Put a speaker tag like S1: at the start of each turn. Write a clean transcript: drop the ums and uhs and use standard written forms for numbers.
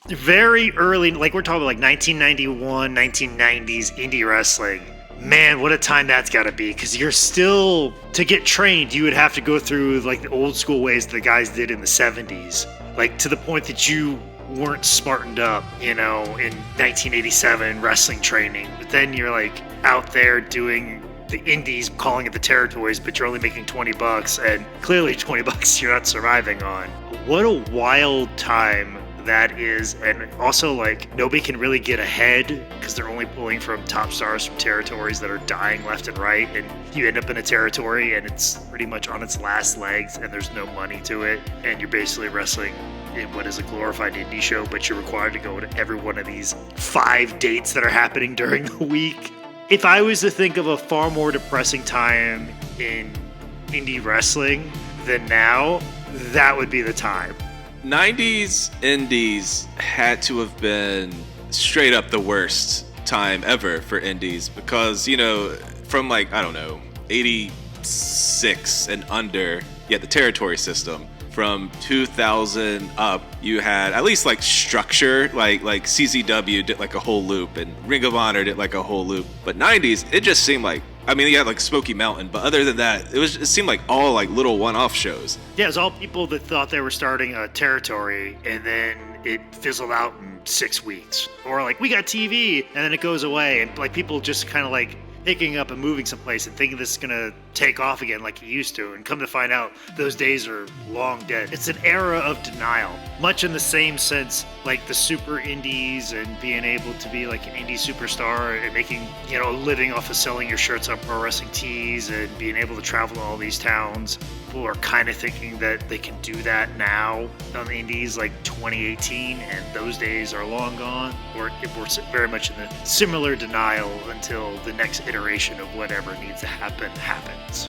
S1: very early, like we're talking about like 1991, 1990s indie wrestling. Man, what a time that's got to be, because you're still, to get trained, you would have to go through like the old school ways the guys did in the 70s, like to the point that you weren't smartened up, in 1987 wrestling training. But then you're like out there doing the indies, calling it the territories, but you're only making $20, and clearly $20 you're not surviving on. What a wild time that is. And also, like, nobody can really get ahead because they're only pulling from top stars from territories that are dying left and right, and you end up in a territory and it's pretty much on its last legs and there's no money to it, and you're basically wrestling in what is a glorified indie show, but you're required to go to every one of these 5 dates that are happening during the week. If I was to think of a far more depressing time in indie wrestling than now, that would be the time.
S2: 90s indies had to have been straight up the worst time ever for indies because, from like, I don't know, 86 and under, you had the territory system. From 2000 up, you had at least like structure, like CZW did like a whole loop and Ring of Honor did like a whole loop. But 90s, it just seemed like, you had like Smoky Mountain, but other than that, it seemed like all like little one-off shows.
S1: Yeah, it was all people that thought they were starting a territory, and then it fizzled out in 6 weeks. Or like, we got TV, and then it goes away, and like people just kind of like picking up and moving someplace and thinking this is gonna take off again like it used to, and come to find out those days are long dead. It's an era of denial, much in the same sense like the super indies and being able to be like an indie superstar and making a living off of selling your shirts on Pro Wrestling Tees and being able to travel to all these towns. People are kind of thinking that they can do that now on the indies like 2018, and those days are long gone. We're very much in the similar denial until the next iteration of whatever needs to happen happens.